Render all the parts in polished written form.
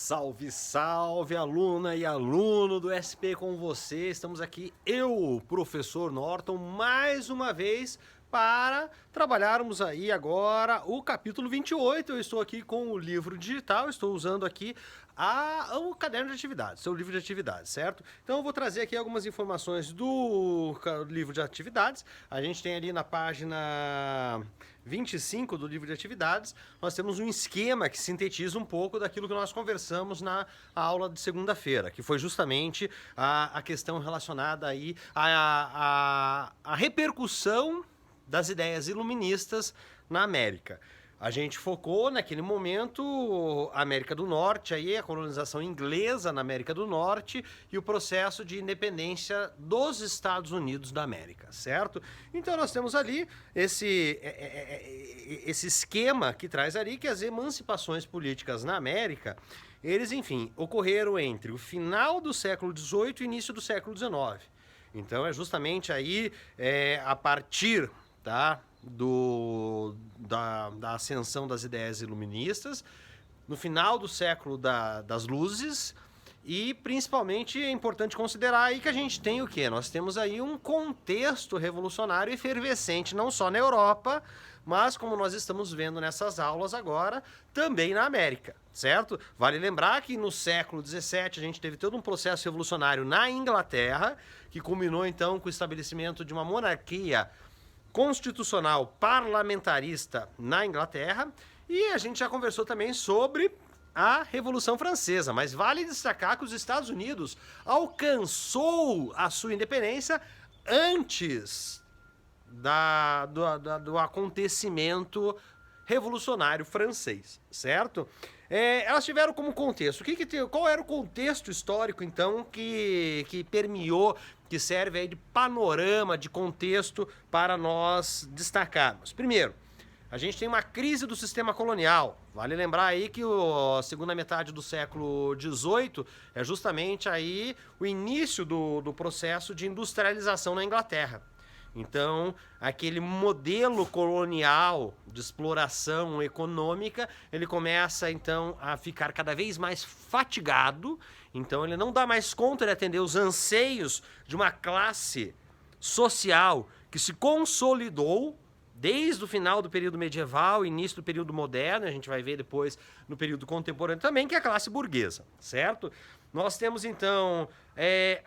Salve, salve, aluna e aluno do SP com você. Estamos aqui, eu, professor Norton, mais uma vez para trabalharmos aí agora o capítulo 28. Eu estou aqui com o livro digital, estou usando aqui o caderno de atividades, seu livro de atividades, certo? Então eu vou trazer aqui algumas informações do livro de atividades. A gente tem ali na página 25 do livro de atividades, nós temos um esquema que sintetiza um pouco daquilo que nós conversamos na aula de segunda-feira, que foi justamente a questão relacionada aí à repercussão das ideias iluministas na América. A gente focou naquele momento a América do Norte, aí a colonização inglesa na América do Norte e o processo de independência dos Estados Unidos da América, certo? Então nós temos ali esse esquema que traz ali que as emancipações políticas na América, eles, enfim, ocorreram entre o final do século XVIII e o início do século XIX. Então é justamente aí, a partir, tá, da ascensão das ideias iluministas, no final do século das luzes, e principalmente é importante considerar aí que a gente tem o quê? Nós temos aí um contexto revolucionário efervescente, não só na Europa, mas como nós estamos vendo nessas aulas agora, também na América, certo? Vale lembrar que no século XVII a gente teve todo um processo revolucionário na Inglaterra, que culminou então com o estabelecimento de uma monarquia constitucional parlamentarista na Inglaterra, e a gente já conversou também sobre a Revolução Francesa, mas vale destacar que os Estados Unidos alcançou a sua independência antes do acontecimento revolucionário francês, certo? Elas tiveram como contexto, qual era o contexto histórico, então, que permeou, que serve aí de panorama, de contexto para nós destacarmos? Primeiro, a gente tem uma crise do sistema colonial. Vale lembrar aí que a segunda metade do século XVIII é justamente aí o início do processo de industrialização na Inglaterra. Então, aquele modelo colonial de exploração econômica, ele começa, então, a ficar cada vez mais fatigado. Então, ele não dá mais conta de atender os anseios de uma classe social que se consolidou desde o final do período medieval, início do período moderno, a gente vai ver depois no período contemporâneo também, que é a classe burguesa, certo? Nós temos, então,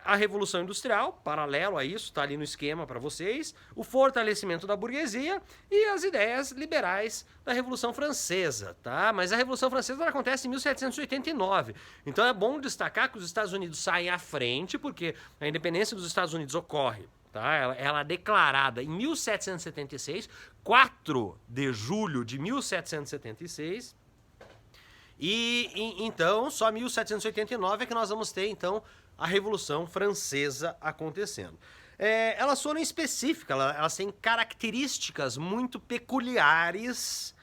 a Revolução Industrial, paralelo a isso, está ali no esquema para vocês, o fortalecimento da burguesia e as ideias liberais da Revolução Francesa, tá? Mas a Revolução Francesa acontece em 1789, então é bom destacar que os Estados Unidos saem à frente, porque a independência dos Estados Unidos ocorre, tá? Ela é declarada em 1776, 4 de julho de 1776, então, só 1789 é que nós vamos ter, então, a Revolução Francesa acontecendo. Elas foram específicas, elas têm características muito peculiares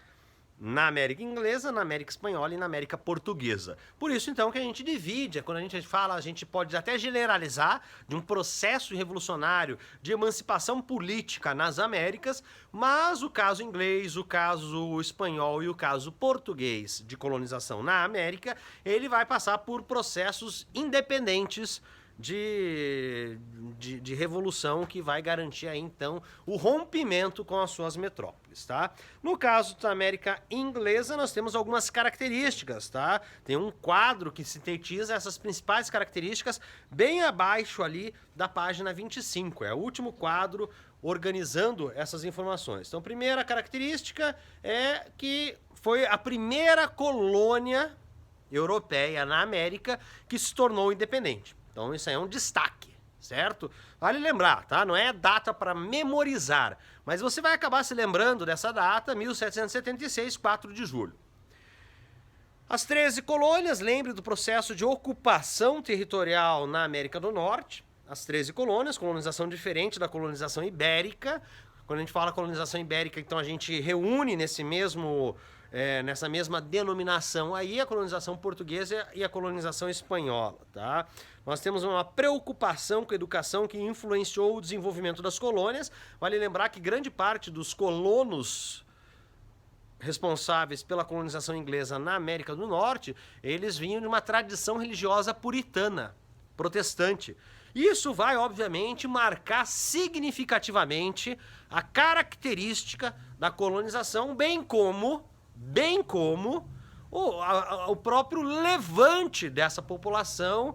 na América Inglesa, na América Espanhola e na América Portuguesa. Por isso, então, que a gente divide, quando a gente fala, a gente pode até generalizar de um processo revolucionário de emancipação política nas Américas, mas o caso inglês, o caso espanhol e o caso português de colonização na América, ele vai passar por processos independentes de revolução que vai garantir aí, então, o rompimento com as suas metrópoles, tá? No caso da América Inglesa, nós temos algumas características, tá? Tem um quadro que sintetiza essas principais características bem abaixo ali da página 25, é o último quadro organizando essas informações. Então, a primeira característica é que foi a primeira colônia europeia na América que se tornou independente. Então isso aí é um destaque, certo? Vale lembrar, tá? Não é data para memorizar, mas você vai acabar se lembrando dessa data, 1776, 4 de julho. As 13 colônias, lembre do processo de ocupação territorial na América do Norte. As 13 colônias, colonização diferente da colonização ibérica. Quando a gente fala colonização ibérica, então a gente reúne nessa mesma denominação aí a colonização portuguesa e a colonização espanhola, tá? Nós temos uma preocupação com a educação que influenciou o desenvolvimento das colônias. Vale lembrar que grande parte dos colonos responsáveis pela colonização inglesa na América do Norte, eles vinham de uma tradição religiosa puritana, protestante. Isso vai, obviamente, marcar significativamente a característica da colonização, bem como o próprio levante dessa população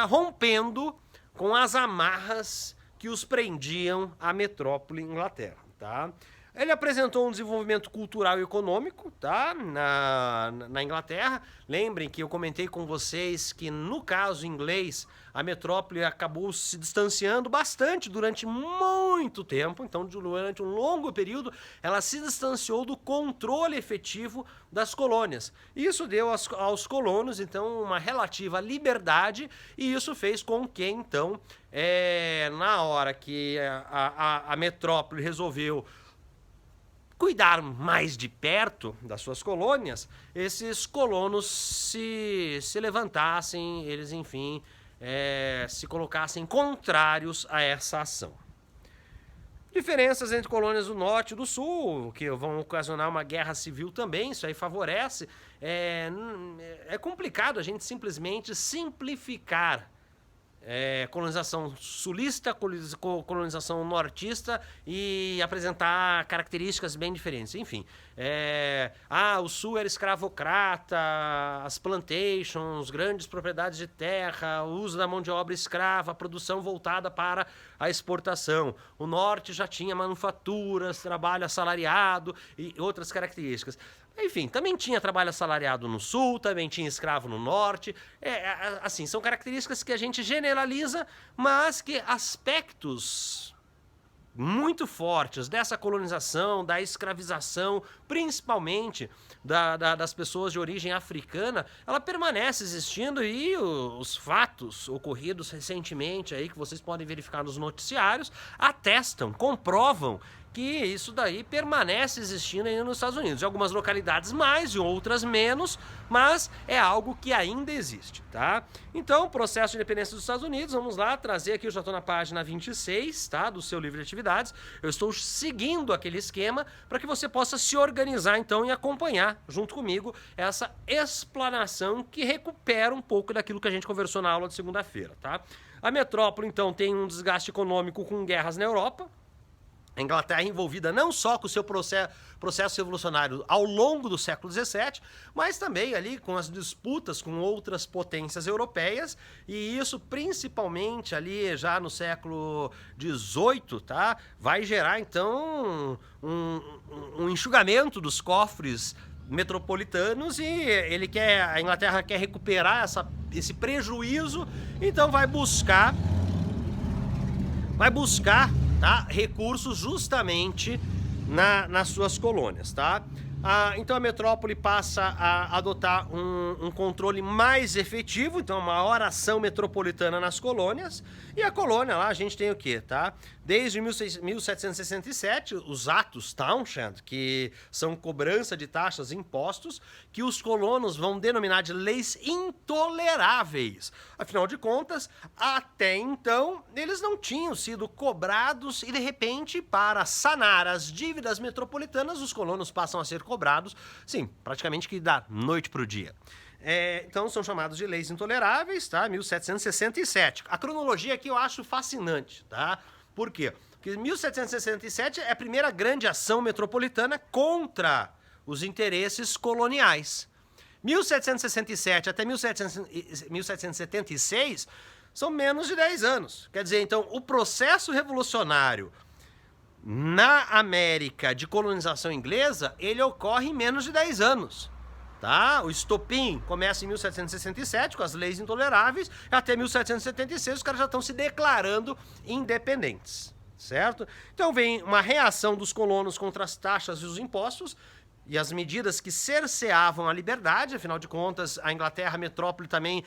rompendo com as amarras que os prendiam à metrópole Inglaterra, tá? Ele apresentou um desenvolvimento cultural e econômico, tá? Na Inglaterra. Lembrem que eu comentei com vocês que, no caso inglês, a metrópole acabou se distanciando bastante durante muito tempo. Então, durante um longo período, ela se distanciou do controle efetivo das colônias. Isso deu aos colonos, então, uma relativa liberdade, e isso fez com que, então, na hora que a metrópole resolveu cuidar mais de perto das suas colônias, esses colonos se levantassem, eles, enfim, se colocassem contrários a essa ação. Diferenças entre colônias do Norte e do Sul, que vão ocasionar uma guerra civil também, isso aí favorece. É complicado a gente simplesmente simplificar colonização sulista, colonização nortista e apresentar características bem diferentes. Enfim, o sul era escravocrata, as plantations, grandes propriedades de terra, o uso da mão de obra escrava, a produção voltada para a exportação. O norte já tinha manufaturas, trabalho assalariado e outras características. Enfim, também tinha trabalho assalariado no sul, também tinha escravo no norte. Assim, são características que a gente generaliza, mas que aspectos muito fortes dessa colonização, da escravização, principalmente das pessoas de origem africana, ela permanece existindo, e os fatos ocorridos recentemente aí, que vocês podem verificar nos noticiários, atestam, comprovam que isso daí permanece existindo aí nos Estados Unidos. Em algumas localidades mais, em outras menos, mas é algo que ainda existe, tá? Então, processo de independência dos Estados Unidos, vamos lá, trazer aqui, eu já estou na página 26, tá? Do seu livro de atividades. Eu estou seguindo aquele esquema para que você possa se organizar, então, e acompanhar, junto comigo, essa explanação que recupera um pouco daquilo que a gente conversou na aula de segunda-feira, tá? A metrópole, então, tem um desgaste econômico com guerras na Europa. A Inglaterra é envolvida não só com o seu processo revolucionário ao longo do século XVII, mas também ali com as disputas com outras potências europeias, e isso principalmente ali já no século XVIII, tá? Vai gerar então um enxugamento dos cofres metropolitanos, e a Inglaterra quer recuperar esse prejuízo, então vai buscar tá, recursos justamente nas suas colônias, tá? Então a metrópole passa a adotar um controle mais efetivo, então uma maior ação metropolitana nas colônias. E a colônia lá a gente tem o quê, tá? Desde 1767, os atos Townshend, que são cobrança de taxas e impostos, que os colonos vão denominar de leis intoleráveis. Afinal de contas, até então, eles não tinham sido cobrados, e de repente, para sanar as dívidas metropolitanas, os colonos passam a ser cobrados, sim, praticamente que da noite para o dia. Então são chamados de leis intoleráveis, tá? 1767. A cronologia aqui eu acho fascinante, tá? Por quê? Porque 1767 é a primeira grande ação metropolitana contra os interesses coloniais. 1767 até 1776 são menos de 10 anos. Quer dizer, então, o processo revolucionário na América de colonização inglesa, ele ocorre em menos de 10 anos. Tá? O estopim começa em 1767 com as leis intoleráveis, até 1776 os caras já estão se declarando independentes, certo? Então vem uma reação dos colonos contra as taxas e os impostos e as medidas que cerceavam a liberdade. Afinal de contas, a Inglaterra, a metrópole, também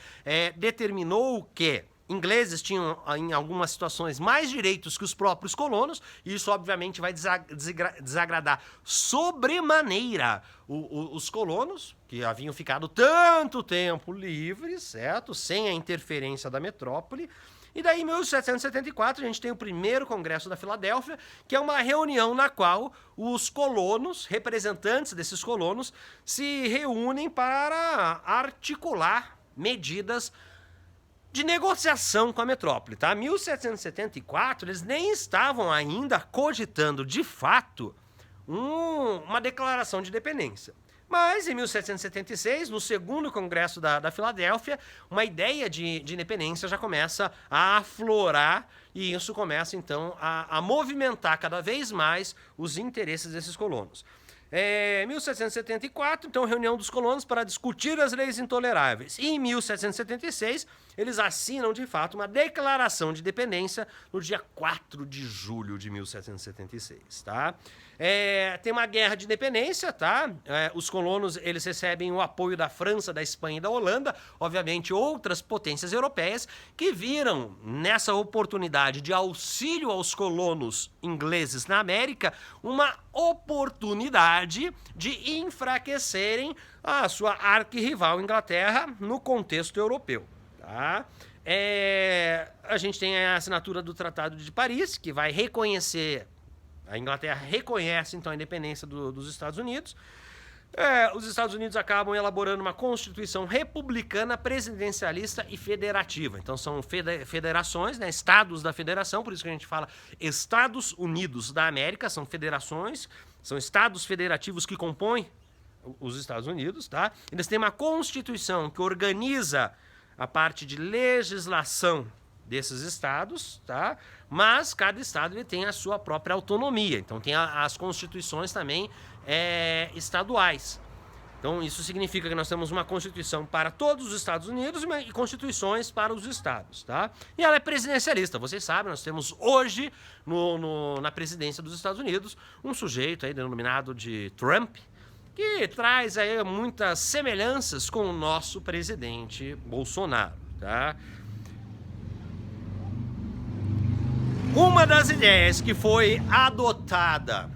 determinou que ingleses tinham, em algumas situações, mais direitos que os próprios colonos, e isso, obviamente, vai desagradar sobremaneira os colonos, que haviam ficado tanto tempo livres, certo? Sem a interferência da metrópole. E daí, em 1774, a gente tem o primeiro Congresso da Filadélfia, que é uma reunião na qual os colonos, representantes desses colonos, se reúnem para articular medidas de negociação com a metrópole, tá? 1774, eles nem estavam ainda cogitando, de fato, uma declaração de independência. Mas, em 1776, no segundo Congresso da Filadélfia, uma ideia de independência já começa a aflorar e isso começa, então, a movimentar cada vez mais os interesses desses colonos. 1774, então, reunião dos colonos para discutir as leis intoleráveis. E em 1776, eles assinam, de fato, uma declaração de independência no dia 4 de julho de 1776, tá? Tem uma guerra de independência, tá? Os colonos, eles recebem o apoio da França, da Espanha e da Holanda, obviamente outras potências europeias, que viram nessa oportunidade de auxílio aos colonos ingleses na América uma oportunidade de enfraquecerem a sua arquirrival Inglaterra no contexto europeu, tá? A gente tem a assinatura do Tratado de Paris, que vai reconhecer, a Inglaterra reconhece, então, a independência dos Estados Unidos. Os Estados Unidos acabam elaborando uma constituição republicana, presidencialista e federativa. Então, são federações, né, estados da federação, por isso que a gente fala Estados Unidos da América, são federações, são estados federativos que compõem os Estados Unidos, tá? Eles têm uma constituição que organiza a parte de legislação desses estados, tá? Mas cada estado ele tem a sua própria autonomia. Então tem as constituições também estaduais. Então isso significa que nós temos uma constituição para todos os Estados Unidos e constituições para os estados, tá? E ela é presidencialista. Vocês sabem, nós temos hoje na presidência dos Estados Unidos um sujeito aí denominado de Trump, que traz aí muitas semelhanças com o nosso presidente Bolsonaro, tá? Uma das ideias que foi adotada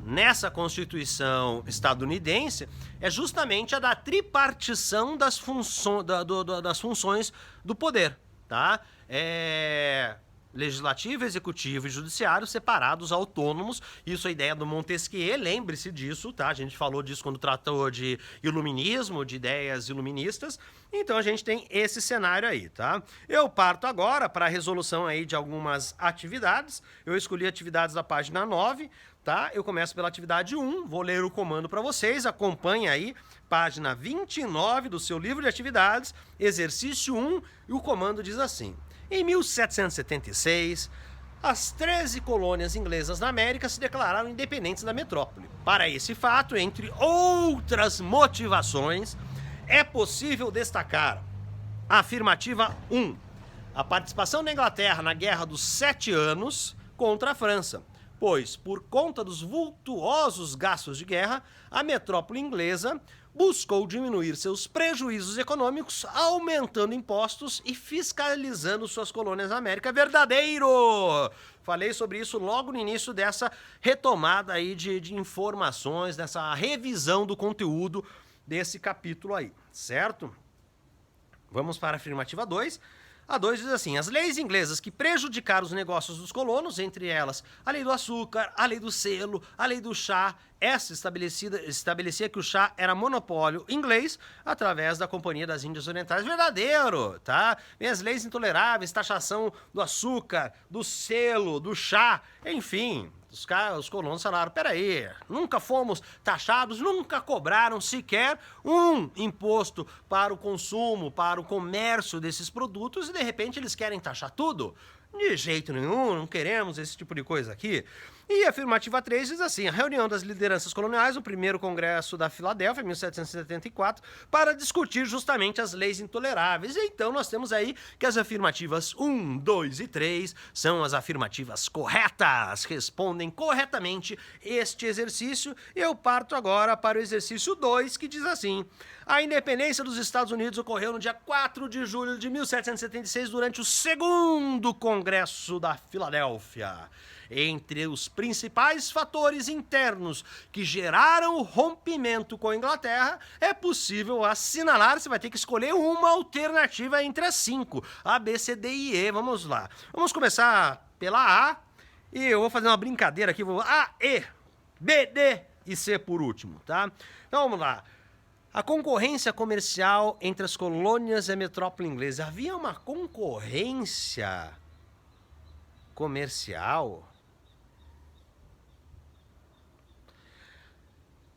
nessa Constituição estadunidense é justamente a da tripartição das funções do poder, tá? Legislativo, executivo e judiciário separados, autônomos. Isso é a ideia do Montesquieu, lembre-se disso, tá? A gente falou disso quando tratou de iluminismo, de ideias iluministas. Então a gente tem esse cenário aí, tá? Eu parto agora para a resolução aí de algumas atividades. Eu escolhi atividades da página 9, tá? Eu começo pela atividade 1, vou ler o comando para vocês, acompanhe aí, página 29 do seu livro de atividades, exercício 1, e o comando diz assim: em 1776, as 13 colônias inglesas na América se declararam independentes da metrópole. Para esse fato, entre outras motivações, é possível destacar a afirmativa 1, a participação da Inglaterra na Guerra dos 7 Anos contra a França, pois, por conta dos vultuosos gastos de guerra, a metrópole inglesa buscou diminuir seus prejuízos econômicos, aumentando impostos e fiscalizando suas colônias na América. Verdadeiro! Falei sobre isso logo no início dessa retomada aí de informações, dessa revisão do conteúdo desse capítulo aí, certo? Vamos para a afirmativa 2. A 2 diz assim: as leis inglesas que prejudicaram os negócios dos colonos, entre elas a lei do açúcar, a lei do selo, a lei do chá, essa estabelecia que o chá era monopólio inglês através da Companhia das Índias Orientais. Verdadeiro, tá? E as leis intoleráveis, taxação do açúcar, do selo, do chá, enfim. Os colonos falaram: peraí, nunca fomos taxados, nunca cobraram sequer um imposto para o consumo, para o comércio desses produtos e de repente eles querem taxar tudo? De jeito nenhum, não queremos esse tipo de coisa aqui. E a afirmativa 3 diz assim: a reunião das lideranças coloniais, o primeiro congresso da Filadélfia, em 1774, para discutir justamente as leis intoleráveis. E então nós temos aí que as afirmativas 1, 2 e 3 são as afirmativas corretas, respondem corretamente este exercício. E eu parto agora para o exercício 2, que diz assim: a independência dos Estados Unidos ocorreu no dia 4 de julho de 1776, durante o segundo congresso Congresso da Filadélfia. Entre os principais fatores internos que geraram o rompimento com a Inglaterra, é possível assinalar, você vai ter que escolher uma alternativa entre as 5, A, B, C, D e E. Vamos lá. Vamos começar pela A, e eu vou fazer uma brincadeira aqui, vou A, E, B, D e C por último, tá? Então vamos lá. A concorrência comercial entre as colônias e a metrópole inglesa. Havia uma concorrência comercial?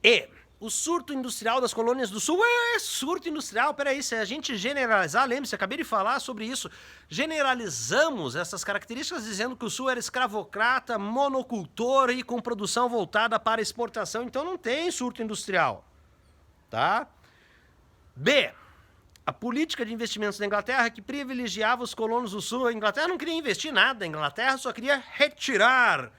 E o surto industrial das colônias do sul. Surto industrial, peraí, se a gente generalizar, lembre-se, acabei de falar sobre isso, generalizamos essas características dizendo que o sul era escravocrata, monocultor e com produção voltada para exportação, então não tem surto industrial, tá? B, a política de investimentos da Inglaterra que privilegiava os colonos do sul. A Inglaterra não queria investir nada, a Inglaterra só queria retirar.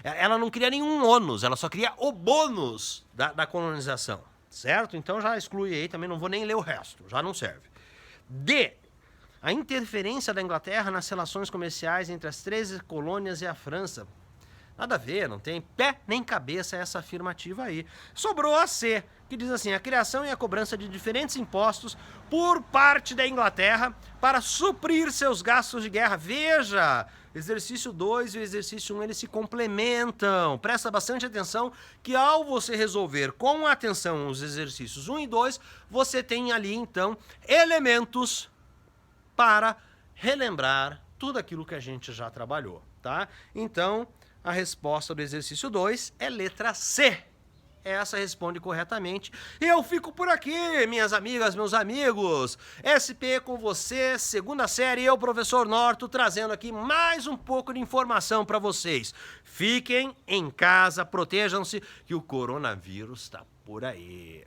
Ela não queria nenhum ônus, ela só queria o bônus da colonização, certo? Então já exclui aí, também não vou nem ler o resto, já não serve. D, a interferência da Inglaterra nas relações comerciais entre as 13 colônias e a França. Nada a ver, não tem pé nem cabeça essa afirmativa aí. Sobrou a C, que diz assim, a criação e a cobrança de diferentes impostos por parte da Inglaterra para suprir seus gastos de guerra. Veja, exercício 2 e o exercício 1, eles se complementam. Presta bastante atenção que ao você resolver com atenção os exercícios 1 e 2, você tem ali, então, elementos para relembrar tudo aquilo que a gente já trabalhou, tá? Então, a resposta do exercício 2 é letra C. Essa responde corretamente. E eu fico por aqui, minhas amigas, meus amigos. SP com você, segunda série, eu, professor Norto, trazendo aqui mais um pouco de informação para vocês. Fiquem em casa, protejam-se, que o coronavírus está por aí.